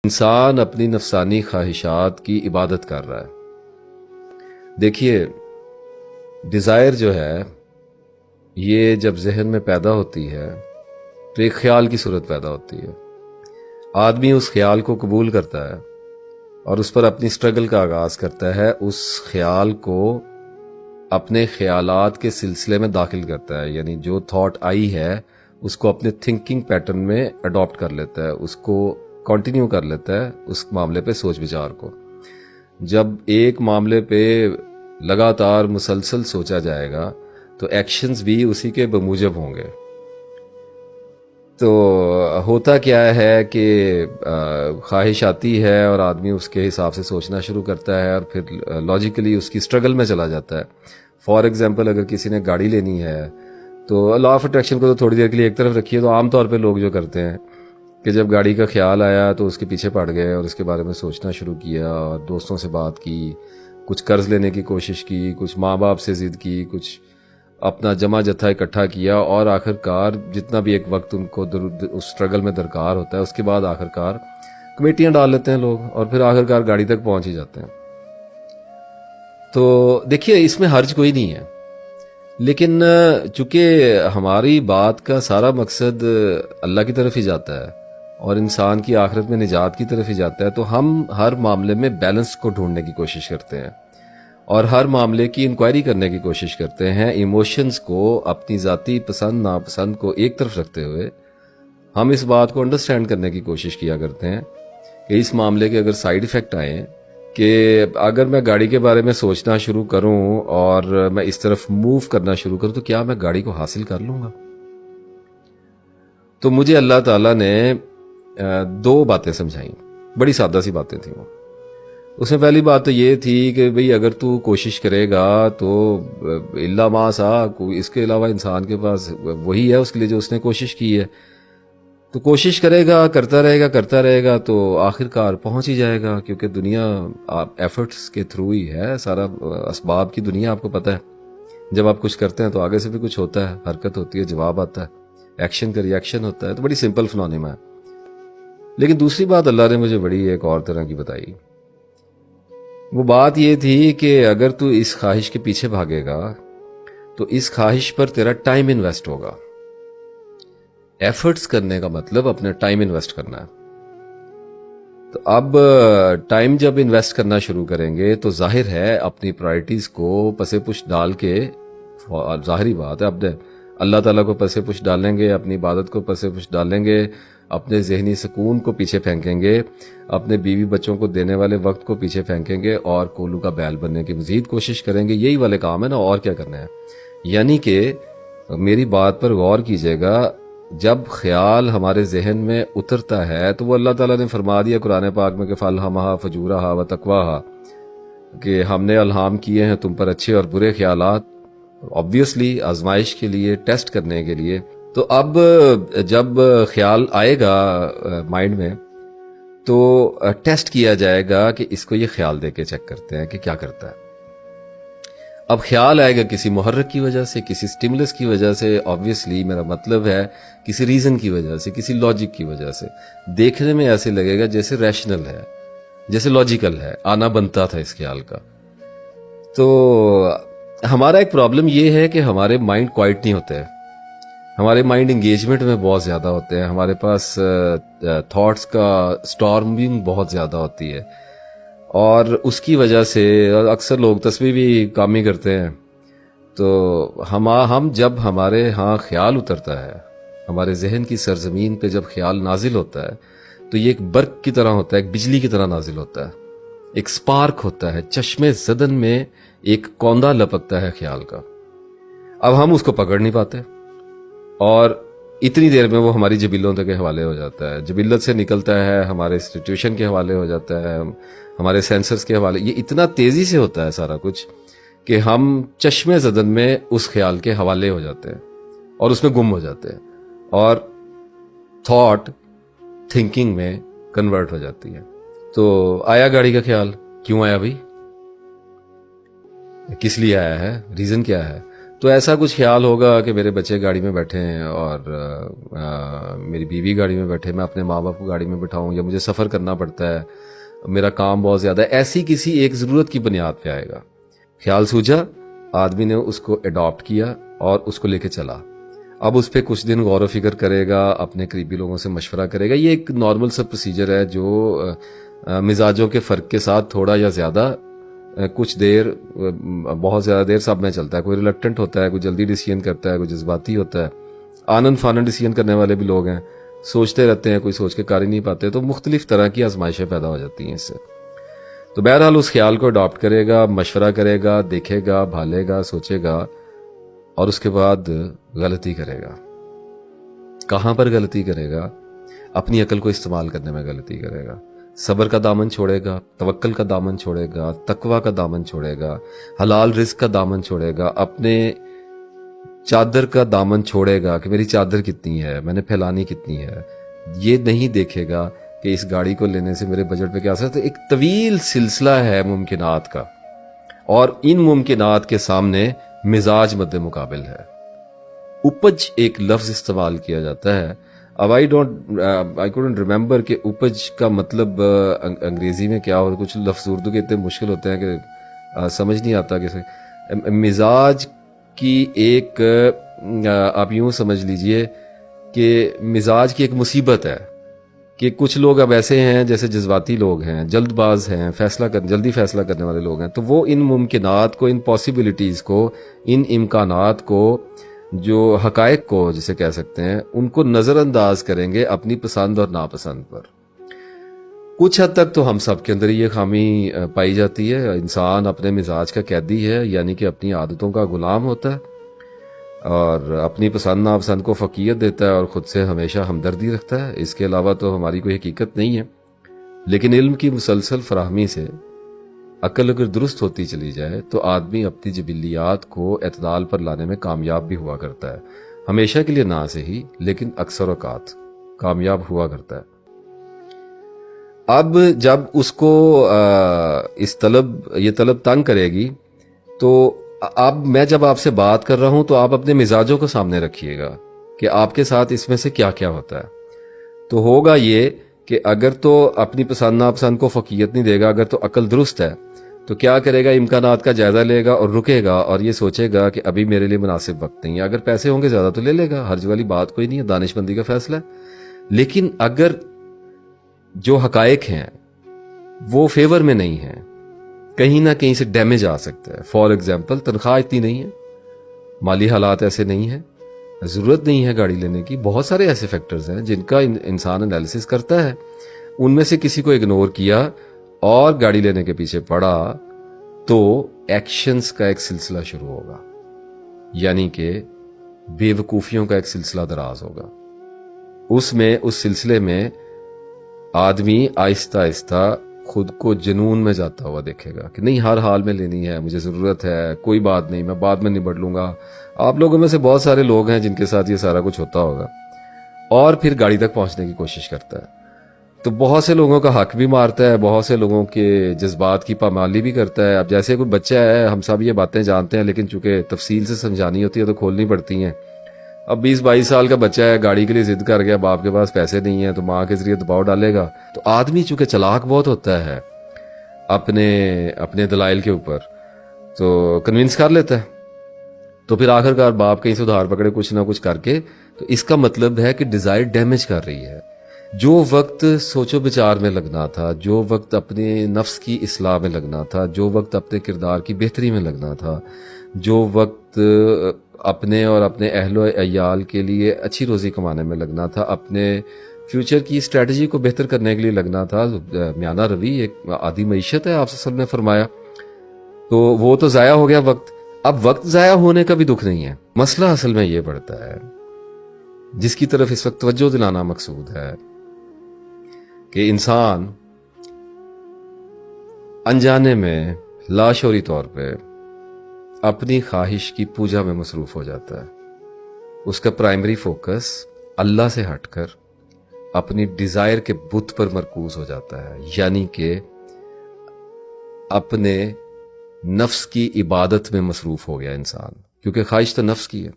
انسان اپنی نفسانی خواہشات کی عبادت کر رہا ہے۔ دیکھیے، ڈیزائر جو ہے یہ جب ذہن میں پیدا ہوتی ہے تو ایک خیال کی صورت پیدا ہوتی ہے۔ آدمی اس خیال کو قبول کرتا ہے اور اس پر اپنی سٹرگل کا آغاز کرتا ہے، اس خیال کو اپنے خیالات کے سلسلے میں داخل کرتا ہے، یعنی جو تھاٹ آئی ہے اس کو اپنے تھنکنگ پیٹرن میں اڈاپٹ کر لیتا ہے، اس کو کنٹینیو کر لیتا ہے، اس معاملے پہ سوچ بچار کو۔ جب ایک معاملے پہ لگاتار مسلسل سوچا جائے گا تو ایکشنز بھی اسی کے بموجب ہوں گے۔ تو ہوتا کیا ہے کہ خواہش آتی ہے اور آدمی اس کے حساب سے سوچنا شروع کرتا ہے اور پھر لاجیکلی اس کی سٹرگل میں چلا جاتا ہے۔ فار ایگزامپل، اگر کسی نے گاڑی لینی ہے تو لا آف اٹریکشن کو تو تھوڑی دیر کے لیے ایک طرف رکھیے، تو عام طور پہ لوگ جو کرتے ہیں کہ جب گاڑی کا خیال آیا تو اس کے پیچھے پڑ گئے اور اس کے بارے میں سوچنا شروع کیا، اور دوستوں سے بات کی، کچھ قرض لینے کی کوشش کی، کچھ ماں باپ سے ضد کی، کچھ اپنا جمع جتھا اکٹھا کیا، اور آخر کار جتنا بھی ایک وقت ان کو اس سٹرگل میں درکار ہوتا ہے، اس کے بعد آخر کار کمیٹیاں ڈال لیتے ہیں لوگ، اور پھر آخر کار گاڑی تک پہنچ ہی جاتے ہیں۔ تو دیکھیے، اس میں حرج کوئی نہیں ہے، لیکن چونکہ ہماری بات کا سارا مقصد اللہ کی طرف ہی جاتا ہے اور انسان کی آخرت میں نجات کی طرف ہی جاتا ہے، تو ہم ہر معاملے میں بیلنس کو ڈھونڈنے کی کوشش کرتے ہیں اور ہر معاملے کی انکوائری کرنے کی کوشش کرتے ہیں۔ ایموشنز کو، اپنی ذاتی پسند ناپسند کو ایک طرف رکھتے ہوئے ہم اس بات کو انڈرسٹینڈ کرنے کی کوشش کیا کرتے ہیں کہ اس معاملے کے اگر سائیڈ ایفیکٹ آئیں، کہ اگر میں گاڑی کے بارے میں سوچنا شروع کروں اور میں اس طرف موو کرنا شروع کروں تو کیا میں گاڑی کو حاصل کر لوں گا؟ تو مجھے اللہ تعالیٰ نے دو باتیں سمجھائیں، بڑی سادہ سی باتیں تھیں وہ۔ اس میں پہلی بات تو یہ تھی کہ بھئی اگر تو کوشش کرے گا تو الا ما سا، اس کے علاوہ انسان کے پاس وہی ہے اس کے لیے جو اس نے کوشش کی ہے، تو کوشش کرے گا، کرتا رہے گا تو آخر کار پہنچ ہی جائے گا، کیونکہ دنیا ایفرٹس کے تھرو ہی ہے، سارا اسباب کی دنیا آپ کو پتہ ہے۔ جب آپ کچھ کرتے ہیں تو آگے سے بھی کچھ ہوتا ہے، حرکت ہوتی ہے، جواب آتا ہے، ایکشن کا ریئیکشن ہوتا ہے، تو بڑی سمپل فنونیما ہے۔ لیکن دوسری بات اللہ نے مجھے بڑی ایک اور طرح کی بتائی۔ وہ بات یہ تھی کہ اگر تو اس خواہش کے پیچھے بھاگے گا تو اس خواہش پر تیرا ٹائم انویسٹ ہوگا۔ ایفرٹس کرنے کا مطلب اپنا ٹائم انویسٹ کرنا ہے۔ تو اب ٹائم جب انویسٹ کرنا شروع کریں گے تو ظاہر ہے اپنی پرائرٹیز کو پسے پش ڈال کے، ظاہری بات ہے، اپنے اللہ تعالیٰ کو پسے پش ڈالیں گے، اپنی عبادت کو پسے پش ڈالیں گے، اپنے ذہنی سکون کو پیچھے پھینکیں گے، اپنے بیوی بچوں کو دینے والے وقت کو پیچھے پھینکیں گے، اور کولو کا بیل بننے کی مزید کوشش کریں گے۔ یہی والے کام ہے نا، اور کیا کرنا ہے؟ یعنی کہ میری بات پر غور کیجئے گا، جب خیال ہمارے ذہن میں اترتا ہے تو وہ اللہ تعالیٰ نے فرما دیا قرآن پاک میں کہ فَأَلْهَمَهَا فُجُورَهَا وَتَقْوَاهَا، کہ ہم نے الہام کیے ہیں تم پر اچھے اور برے خیالات، obviously آزمائش کے لیے، ٹیسٹ کرنے کے لیے۔ تو اب جب خیال آئے گا مائنڈ میں تو ٹیسٹ کیا جائے گا کہ اس کو یہ خیال دے کے چیک کرتے ہیں کہ کیا کرتا ہے۔ اب خیال آئے گا کسی محرک کی وجہ سے، کسی سٹیمولس کی وجہ سے، obviously میرا مطلب ہے کسی ریزن کی وجہ سے، کسی لاجک کی وجہ سے، دیکھنے میں ایسے لگے گا جیسے ریشنل ہے، جیسے لاجیکل ہے، آنا بنتا تھا اس خیال کا۔ تو ہمارا ایک پرابلم یہ ہے کہ ہمارے مائنڈ کوائٹ نہیں ہوتے ہیں، ہمارے مائنڈ انگیجمنٹ میں بہت زیادہ ہوتے ہیں، ہمارے پاس تھاٹس کا سٹارمنگ بہت زیادہ ہوتی ہے، اور اس کی وجہ سے اکثر لوگ تسبیح بھی کام ہی کرتے ہیں۔ تو ہم جب ہمارے ہاں خیال اترتا ہے، ہمارے ذہن کی سرزمین پہ جب خیال نازل ہوتا ہے تو یہ ایک برق کی طرح ہوتا ہے، ایک بجلی کی طرح نازل ہوتا ہے، ایک سپارک ہوتا ہے، چشمے زدن میں ایک کوندا لپکتا ہے خیال کا۔ اب ہم اس کو پکڑ نہیں پاتے، اور اتنی دیر میں وہ ہماری جبلوں تک کے حوالے ہو جاتا ہے، جبلت سے نکلتا ہے، ہمارے انسٹیٹیوشن کے حوالے ہو جاتا ہے، ہمارے سینسرز کے حوالے، یہ اتنا تیزی سے ہوتا ہے سارا کچھ کہ ہم چشمے زدن میں اس خیال کے حوالے ہو جاتے ہیں اور اس میں گم ہو جاتے ہیں، اور تھاٹ تھنکنگ میں کنورٹ ہو جاتی ہے۔ تو آیا گاڑی کا خیال، کیوں آیا بھائی؟ کس لیے آیا ہے؟ ریزن کیا ہے؟ تو ایسا کچھ خیال ہوگا کہ میرے بچے گاڑی میں بیٹھے ہیں اور میری بیوی گاڑی میں بیٹھے، میں اپنے ماں باپ کو گاڑی میں بٹھاؤں، یا مجھے سفر کرنا پڑتا ہے، میرا کام بہت زیادہ ہے، ایسی کسی ایک ضرورت کی بنیاد پہ آئے گا، خیال سوچا، آدمی نے اس کو اڈاپٹ کیا اور اس کو لے کے چلا۔ اب اس پہ کچھ دن غور و فکر کرے گا، اپنے قریبی لوگوں سے مشورہ کرے گا، یہ ایک نارمل سا پروسیجر ہے جو مزاجوں کے فرق کے ساتھ تھوڑا یا زیادہ کچھ دیر، بہت زیادہ دیر سب میں چلتا ہے، کوئی ریلکٹنٹ ہوتا ہے، کوئی جلدی ڈیسیژن کرتا ہے، کوئی جذباتی ہوتا ہے، آنن فانن ڈیسیژن کرنے والے بھی لوگ ہیں، سوچتے رہتے ہیں، کوئی سوچ کے کر ہی نہیں پاتے، تو مختلف طرح کی آزمائشیں پیدا ہو جاتی ہیں اس سے۔ تو بہرحال اس خیال کو اڈاپٹ کرے گا، مشورہ کرے گا، دیکھے گا، بھالے گا، سوچے گا، اور اس کے بعد غلطی کرے گا۔ کہاں پر غلطی کرے گا؟ اپنی عقل کو استعمال کرنے میں غلطی کرے گا، صبر کا دامن چھوڑے گا، توکل کا دامن چھوڑے گا، تقوی کا دامن چھوڑے گا، حلال رزق کا دامن چھوڑے گا، اپنے چادر کا دامن چھوڑے گا کہ میری چادر کتنی ہے، میں نے پھیلانی کتنی ہے، یہ نہیں دیکھے گا کہ اس گاڑی کو لینے سے میرے بجٹ پہ کیا اثر ہے۔ تو ایک طویل سلسلہ ہے ممکنات کا، اور ان ممکنات کے سامنے مزاج مد مقابل ہے۔ اپج ایک لفظ استعمال کیا جاتا ہے، اب آئی کوڈنٹ ریممبر کہ اپج کا مطلب انگریزی میں کیا، اور کچھ لفظ اردو کے اتنے مشکل ہوتے ہیں کہ سمجھ نہیں آتا کہ مزاج کی ایک، آپ یوں سمجھ لیجئے کہ مزاج کی ایک مصیبت ہے کہ کچھ لوگ اب ایسے ہیں جیسے جذباتی لوگ ہیں، جلد باز ہیں، جلدی فیصلہ کرنے والے لوگ ہیں، تو وہ ان ممکنات کو، ان پاسبلٹیز کو، ان امکانات کو، جو حقائق کو جسے کہہ سکتے ہیں، ان کو نظر انداز کریں گے اپنی پسند اور ناپسند پر۔ کچھ حد تک تو ہم سب کے اندر یہ خامی پائی جاتی ہے، انسان اپنے مزاج کا قیدی ہے، یعنی کہ اپنی عادتوں کا غلام ہوتا ہے، اور اپنی پسند ناپسند کو فوقیت دیتا ہے، اور خود سے ہمیشہ ہمدردی رکھتا ہے۔ اس کے علاوہ تو ہماری کوئی حقیقت نہیں ہے۔ لیکن علم کی مسلسل فراہمی سے عقل اگر درست ہوتی چلی جائے تو آدمی اپنی جبلیات کو اعتدال پر لانے میں کامیاب بھی ہوا کرتا ہے، ہمیشہ کے لیے نہ صحیح لیکن اکثر اوقات کامیاب ہوا کرتا ہے۔ اب جب اس کو یہ طلب تنگ کرے گی، تو اب میں جب آپ سے بات کر رہا ہوں تو آپ اپنے مزاجوں کو سامنے رکھیے گا کہ آپ کے ساتھ اس میں سے کیا کیا ہوتا ہے۔ تو ہوگا یہ کہ اگر تو اپنی پسند ناپسند کو فوقیت نہیں دے گا، اگر تو عقل درست ہے تو کیا کرے گا، امکانات کا جائزہ لے گا اور رکے گا، اور یہ سوچے گا کہ ابھی میرے لیے مناسب وقت نہیں ہے۔ اگر پیسے ہوں گے زیادہ تو لے لے گا، حرج والی بات کوئی نہیں ہے، دانش مندی کا فیصلہ ہے۔ لیکن اگر جو حقائق ہیں وہ فیور میں نہیں ہیں، کہیں نہ کہیں سے ڈیمیج آ سکتا ہے۔ فار ایگزامپل، تنخواہ اتنی نہیں ہے، مالی حالات ایسے نہیں ہیں، ضرورت نہیں ہے گاڑی لینے کی، بہت سارے ایسے فیکٹرز ہیں جن کا انسان انالیسس کرتا ہے، ان میں سے کسی کو اگنور کیا اور گاڑی لینے کے پیچھے پڑا، تو ایکشنز کا ایک سلسلہ شروع ہوگا، یعنی کہ بے وقوفیوں کا ایک سلسلہ دراز ہوگا۔ اس سلسلے میں آدمی آہستہ آہستہ خود کو جنون میں جاتا ہوا دیکھے گا کہ نہیں، ہر حال میں لینی ہے، مجھے ضرورت ہے، کوئی بات نہیں، میں بعد میں نبڑ لوں گا۔ آپ لوگوں میں سے بہت سارے لوگ ہیں جن کے ساتھ یہ سارا کچھ ہوتا ہوگا، اور پھر گاڑی تک پہنچنے کی کوشش کرتا ہے۔ تو بہت سے لوگوں کا حق بھی مارتا ہے، بہت سے لوگوں کے جذبات کی پامالی بھی کرتا ہے۔ اب جیسے کوئی بچہ ہے، ہم سب یہ باتیں جانتے ہیں، لیکن چونکہ تفصیل سے سمجھانی ہوتی ہے تو کھولنی پڑتی ہیں۔ اب 20-22 سال کا بچہ ہے، گاڑی کے لیے ضد کر گیا، باپ کے پاس پیسے نہیں ہیں تو ماں کے ذریعے دباؤ ڈالے گا، تو آدمی چونکہ چلاک بہت ہوتا ہے اپنے دلائل کے اوپر، تو کنونس کر لیتا ہے، تو پھر آخرکار باپ کہیں سے ادھار پکڑے کچھ نہ کچھ کر کے۔ تو اس کا مطلب ہے کہ ڈیزائر ڈیمیج کر رہی ہے۔ جو وقت سوچ و بچار میں لگنا تھا، جو وقت اپنے نفس کی اصلاح میں لگنا تھا، جو وقت اپنے کردار کی بہتری میں لگنا تھا، جو وقت اپنے اور اپنے اہل و عیال کے لیے اچھی روزی کمانے میں لگنا تھا، اپنے فیوچر کی اسٹریٹجی کو بہتر کرنے کے لیے لگنا تھا، میانہ روی ایک عادی معیشت ہے، آپ صلی اللہ علیہ وسلم نے فرمایا، تو وہ تو ضائع ہو گیا وقت۔ اب وقت ضائع ہونے کا بھی دکھ نہیں ہے، مسئلہ اصل میں یہ پڑتا ہے، جس کی طرف اس وقت توجہ دلانا مقصود ہے، کہ انسان انجانے میں لاشعوری طور پہ اپنی خواہش کی پوجا میں مصروف ہو جاتا ہے۔ اس کا پرائمری فوکس اللہ سے ہٹ کر اپنی ڈیزائر کے بت پر مرکوز ہو جاتا ہے، یعنی کہ اپنے نفس کی عبادت میں مصروف ہو گیا انسان۔ کیونکہ خواہش تو نفس کی ہے.